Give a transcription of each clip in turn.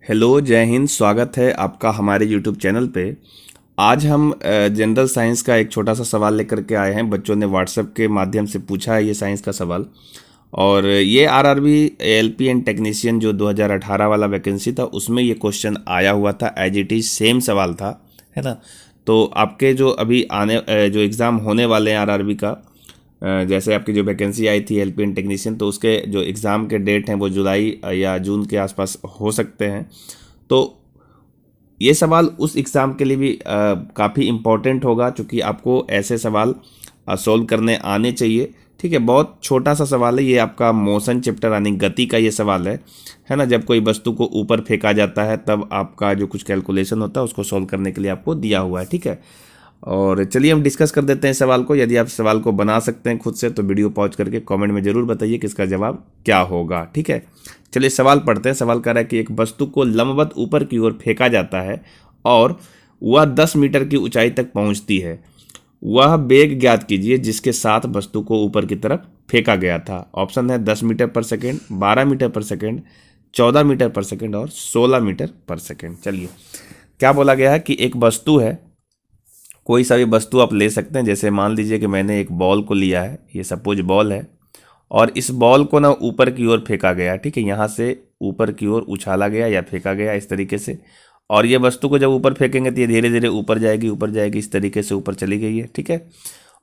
Hello, जय हिंद। स्वागत है आपका हमारे यूट्यूब चैनल पे। आज हम जनरल साइंस का एक छोटा सा सवाल लेकर के आए हैं। बच्चों ने व्हाट्सएप के माध्यम से पूछा है ये साइंस का सवाल। और ये आरआरबी एलपी एंड टेक्नीशियन जो 2018 वाला वैकेंसी था उसमें ये क्वेश्चन आया हुआ था। एज इट इज़ सेम सवाल था, है ना। तो आपके जो अभी जो एग्ज़ाम होने वाले हैं आरआरबी का, जैसे आपकी जो वैकेंसी आई थी एलपी एंड टेक्नीशियन, तो उसके जो एग्ज़ाम के डेट हैं वो जुलाई या जून के आसपास हो सकते हैं। तो ये सवाल उस एग्ज़ाम के लिए भी काफ़ी इम्पोर्टेंट होगा, क्योंकि आपको ऐसे सवाल सॉल्व करने आने चाहिए। ठीक है, बहुत छोटा सा सवाल है ये। आपका मोशन चैप्टर यानी गति का ये सवाल है ना। जब कोई वस्तु को ऊपर फेंका जाता है तब आपका जो कुछ कैलकुलेशन होता है उसको सॉल्व करने के लिए आपको दिया हुआ है। ठीक है, और चलिए हम डिस्कस कर देते हैं सवाल को। यदि आप सवाल को बना सकते हैं खुद से तो वीडियो पॉज करके कमेंट में ज़रूर बताइए कि इसका जवाब क्या होगा। ठीक है, चलिए सवाल पढ़ते हैं। सवाल कह रहा है कि एक वस्तु को लंबवत ऊपर की ओर फेंका जाता है और वह 10 मीटर की ऊंचाई तक पहुंचती है। वह वेग ज्ञात कीजिए जिसके साथ वस्तु को ऊपर की तरफ फेंका गया था। ऑप्शन है 10 मीटर पर सेकेंड, 12 मीटर पर सेकेंड, 14 मीटर पर सेकेंड और 16 मीटर पर सेकेंड। चलिए, क्या बोला गया है कि एक वस्तु है, कोई सा भी वस्तु आप ले सकते हैं। जैसे मान लीजिए कि मैंने एक बॉल को लिया है, ये सपोज बॉल है, और इस बॉल को ना ऊपर की ओर फेंका गया। ठीक है, यहाँ से ऊपर की ओर उछाला गया या फेंका गया इस तरीके से। और ये वस्तु को जब ऊपर फेंकेंगे तो ये धीरे धीरे ऊपर जाएगी, ऊपर जाएगी, इस तरीके से ऊपर चली गई है। ठीक है,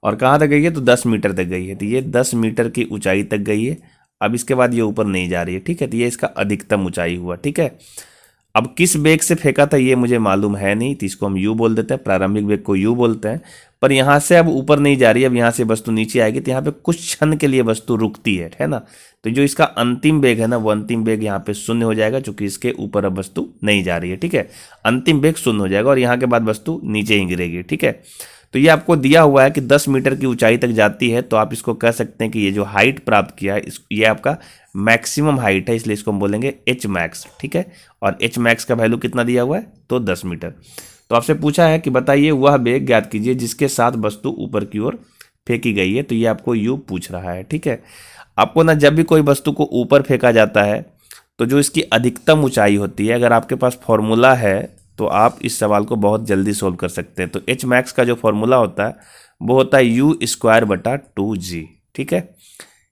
और कहाँ तक गई है? तो 10 मीटर तक गई है। तो ये 10 मीटर की ऊंचाई तक गई है। अब इसके बाद ये ऊपर नहीं जा रही है। ठीक है, तो ये इसका अधिकतम ऊंचाई हुआ। ठीक है, अब किस वेग से फेंका था ये मुझे मालूम है नहीं, तो इसको हम यू बोल देते हैं। प्रारंभिक वेग को यू बोलते हैं। पर यहाँ से अब ऊपर नहीं जा रही है, अब यहाँ से वस्तु नीचे आएगी तो यहाँ पे कुछ क्षण के लिए वस्तु रुकती है ना। तो जो इसका अंतिम वेग है ना, वो अंतिम वेग यहाँ पे शून्य हो जाएगा, क्योंकि इसके ऊपर अब वस्तु नहीं जा रही है। ठीक है, अंतिम वेग शून्य हो जाएगा और यहाँ के बाद वस्तु नीचे ही गिरेगी। ठीक है, तो ये आपको दिया हुआ है कि 10 मीटर की ऊंचाई तक जाती है, तो आप इसको कह सकते हैं कि ये जो हाइट प्राप्त किया है ये आपका मैक्सिमम हाइट है, इसलिए इसको हम बोलेंगे एच मैक्स। ठीक है, और एच मैक्स का वैल्यू कितना दिया हुआ है? तो 10 मीटर। तो आपसे पूछा है कि बताइए वह वेग ज्ञात कीजिए जिसके साथ वस्तु ऊपर की ओर फेंकी गई है। तो ये आपको यू पूछ रहा है। ठीक है, आपको ना जब भी कोई वस्तु को ऊपर फेंका जाता है तो जो इसकी अधिकतम ऊंचाई होती है, अगर आपके पास फॉर्मूला है तो आप इस सवाल को बहुत जल्दी सोल्व कर सकते हैं। तो एच मैक्स का जो फॉर्मूला होता है वो होता है यू स्क्वायर बटा 2g। ठीक है,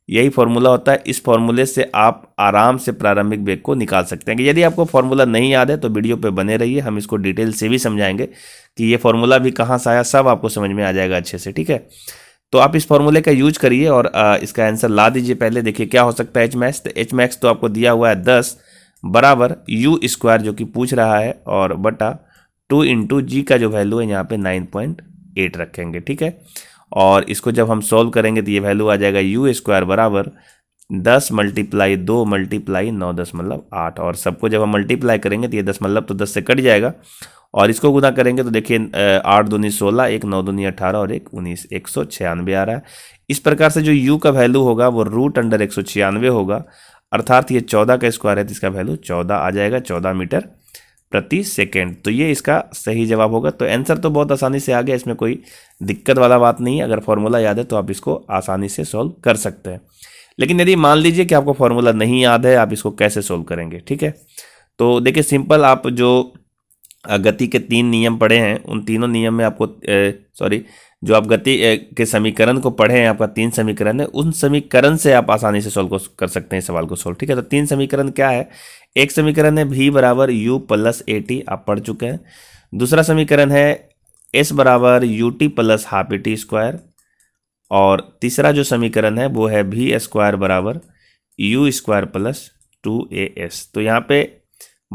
यही फॉर्मूला होता है। इस फॉर्मूले से आप आराम से प्रारंभिक वेग को निकाल सकते हैं। कि यदि आपको फॉर्मूला नहीं याद है तो वीडियो पे बने रहिए, हम इसको डिटेल से भी समझाएंगे कि ये फॉर्मूला भी कहाँ से आया, सब आपको समझ में आ जाएगा अच्छे से। ठीक है, तो आप इस फॉर्मूले का यूज करिए और इसका आंसर ला दीजिए। पहले देखिए क्या हो सकता है एच मैक्स। तो एच मैक्स तो आपको दिया हुआ है 10 बराबर यू स्क्वायर जो कि पूछ रहा है, और बटा 2 इंटू जी का जो वैल्यू है यहाँ पे 9.8 रखेंगे। ठीक है, और इसको जब हम सॉल्व करेंगे तो ये वैल्यू आ जाएगा यू स्क्वायर बराबर 10 मल्टीप्लाई 2 मल्टीप्लाई 9 10 मतलब 8। और सबको जब हम मल्टीप्लाई करेंगे तो ये 10 मतलब तो 10 से कट जाएगा, और इसको गुना करेंगे तो देखिए 8 दूनी 16, एक 9 दूनी 18 और एक 19, 196 आ रहा है। इस प्रकार से जो u का वैल्यू होगा वो रूट अंडर 196 होगा, अर्थात ये 14 का स्क्वायर है तो इसका वैल्यू 14 आ जाएगा, 14 मीटर प्रति सेकेंड। तो ये इसका सही जवाब होगा। तो आंसर तो बहुत आसानी से आ गया, इसमें कोई दिक्कत वाला बात नहीं है। अगर फॉर्मूला याद है तो आप इसको आसानी से सॉल्व कर सकते हैं। लेकिन यदि मान लीजिए कि आपको फॉर्मूला नहीं याद है, आप इसको कैसे सॉल्व करेंगे? ठीक है, तो देखिए सिंपल, आप जो गति के 3 नियम पढ़े हैं उन तीनों नियम में आपको जो आप गति के समीकरण को पढ़े हैं, आपका 3 समीकरण है, उन समीकरण से आप आसानी से सॉल्व कर सकते हैं सवाल को सॉल्व। ठीक है, तो 3 समीकरण क्या है? एक समीकरण है v बराबर u प्लस ए टी, आप पढ़ चुके हैं। दूसरा समीकरण है s बराबर U T plus half A T square, और तीसरा जो समीकरण है वो है v स्क्वायर बराबर यू स्क्वायर प्लस 2as। तो यहाँ पे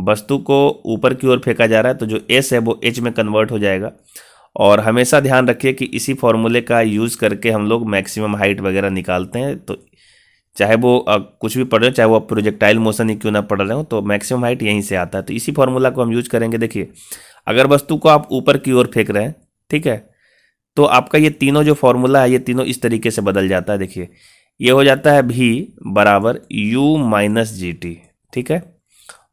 वस्तु को ऊपर की ओर फेंका जा रहा है तो जो s है वो h में कन्वर्ट हो जाएगा। और हमेशा ध्यान रखिए कि इसी फॉर्मूले का यूज़ करके हम लोग मैक्सिमम हाइट वगैरह निकालते हैं। तो चाहे वो कुछ भी पढ़ रहे हो, चाहे वो प्रोजेक्टाइल मोशन ही क्यों ना पढ़ रहे हो, तो मैक्सिमम हाइट यहीं से आता है। तो इसी फॉर्मूला को हम यूज करेंगे। देखिए, अगर वस्तु को आप ऊपर की ओर फेंक रहे हैं, ठीक है, तो आपका ये तीनों जो फॉर्मूला है ये तीनों इस तरीके से बदल जाता है। देखिए, ये हो जाता है v बराबर u माइनस जी टी। ठीक है,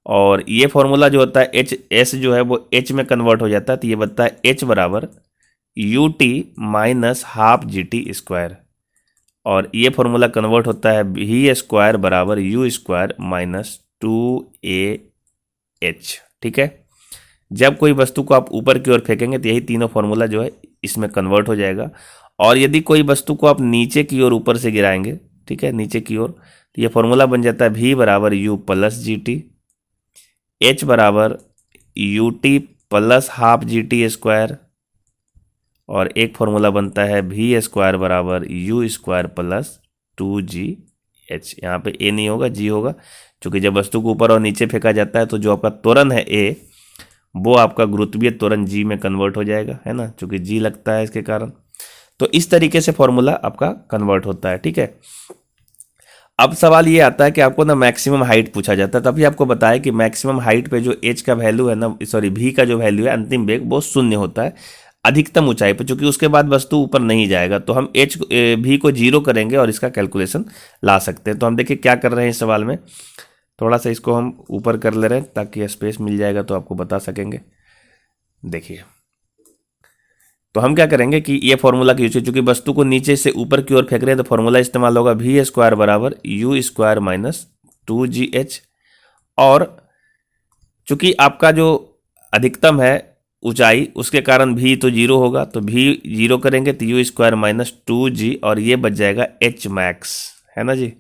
और ये फॉर्मूला जो होता है एच एस जो है वो h में कन्वर्ट हो जाता है, तो ये बनता है h बराबर U T minus half G T square, और ये फॉर्मूला कन्वर्ट होता है वी स्क्वायर बराबर you square minus 2a H. ठीक है, जब कोई वस्तु को आप ऊपर की ओर फेंकेंगे तो यही तीनों फॉर्मूला जो है इसमें कन्वर्ट हो जाएगा। और यदि कोई वस्तु को आप नीचे की ओर ऊपर से गिराएंगे, ठीक है, नीचे की ओर, तो ये फॉर्मूला बन जाता है V बराबर U plus G T, H बराबर U T plus half G T square, और एक फॉर्मूला बनता है V स्क्वायर बराबर U स्क्वायर प्लस 2GH। यहाँ पे A नहीं होगा, G होगा, क्योंकि जब वस्तु को ऊपर और नीचे फेंका जाता है तो जो आपका त्वरण है A, वो आपका गुरुत्वीय त्वरण G में कन्वर्ट हो जाएगा, है ना, क्योंकि G लगता है इसके कारण। तो इस तरीके से फॉर्मूला आपका कन्वर्ट होता है। ठीक है, अब सवाल ये आता है कि आपको ना मैक्सिमम हाइट पूछा जाता है, तभी आपको बताया कि मैक्सिमम हाइट पे जो H का वैल्यू है ना, सॉरी V का जो वैल्यू है अंतिम वेग, वो शून्य होता है अधिकतम ऊंचाई पर, क्योंकि उसके बाद वस्तु ऊपर नहीं जाएगा। तो हम V को 0 करेंगे और इसका कैलकुलेशन ला सकते हैं। तो हम देखिए क्या कर रहे हैं इस सवाल में, थोड़ा सा इसको हम ऊपर कर ले रहे हैं ताकि स्पेस मिल जाएगा तो आपको बता सकेंगे। देखिए, तो हम क्या करेंगे कि ये फॉर्मूला की यूज, चूंकि वस्तु को नीचे से ऊपर की ओर फेंक रहे हैं तो फॉर्मूला इस्तेमाल होगा V स्क्वायर बराबर U स्क्वायर माइनस 2GH। और चूंकि आपका जो अधिकतम है ऊंचाई, उसके कारण V तो 0 होगा, तो V 0 करेंगे तो U स्क्वायर माइनस 2G, और ये बच जाएगा H मैक्स, है ना जी।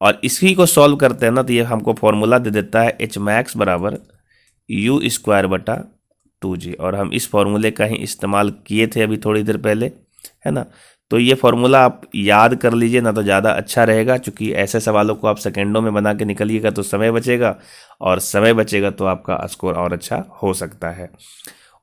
और इसी को सॉल्व करते हैं ना तो ये हमको फॉर्मूला दे देता है H मैक्स बराबर U स्क्वायर बटा 2G, और हम इस फॉर्मूले का ही इस्तेमाल किए थे अभी थोड़ी देर पहले, है ना। तो ये फॉर्मूला आप याद कर लीजिए ना तो ज़्यादा अच्छा रहेगा, क्योंकि ऐसे सवालों को आप सेकेंडों में बना के निकलिएगा तो समय बचेगा, और समय बचेगा तो आपका स्कोर और अच्छा हो सकता है।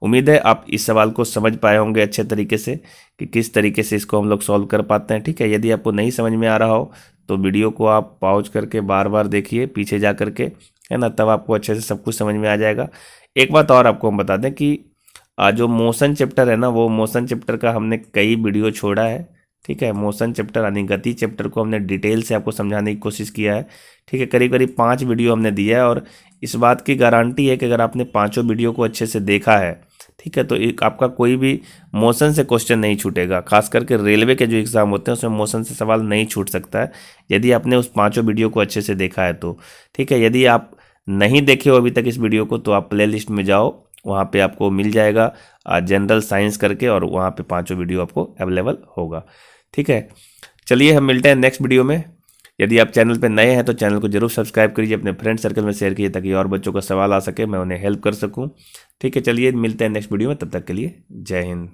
उम्मीद है आप इस सवाल को समझ पाए होंगे अच्छे तरीके से कि किस तरीके से इसको हम लोग सॉल्व कर पाते हैं। ठीक है, यदि आपको नहीं समझ में आ रहा हो तो वीडियो को आप पॉज करके बार बार देखिए पीछे जा करके, है ना, तब आपको अच्छे से सब कुछ समझ में आ जाएगा। एक बात और आपको हम बता दें कि जो मोशन चैप्टर है ना, वो मोशन चैप्टर का हमने कई वीडियो छोड़ा है। ठीक है, मोशन चैप्टर यानी गति चैप्टर को हमने डिटेल से आपको समझाने की कोशिश किया है। ठीक है, करीब करीब 5 वीडियो हमने दिया है, और इस बात की गारंटी है कि अगर आपने 5 वीडियो को अच्छे से देखा है, ठीक है, तो एक आपका कोई भी मोशन से क्वेश्चन नहीं छूटेगा। खास करके रेलवे के जो एग्ज़ाम होते हैं उसमें मोशन से सवाल नहीं छूट सकता है यदि आपने उस 5 वीडियो को अच्छे से देखा है तो। ठीक है, यदि आप नहीं देखे हो अभी तक इस वीडियो को तो आप प्ले लिस्ट में जाओ, वहाँ पे आपको मिल जाएगा जनरल साइंस करके, और वहाँ पे 5 वीडियो आपको अवेलेबल होगा। ठीक है, चलिए हम मिलते हैं नेक्स्ट वीडियो में। यदि आप चैनल पर नए हैं तो चैनल को जरूर सब्सक्राइब करिए, अपने फ्रेंड सर्कल में शेयर कीजिए ताकि और बच्चों का सवाल आ सके, मैं उन्हें हेल्प कर सकूं। ठीक है, चलिए मिलते हैं नेक्स्ट वीडियो में, तब तक के लिए जय हिंद।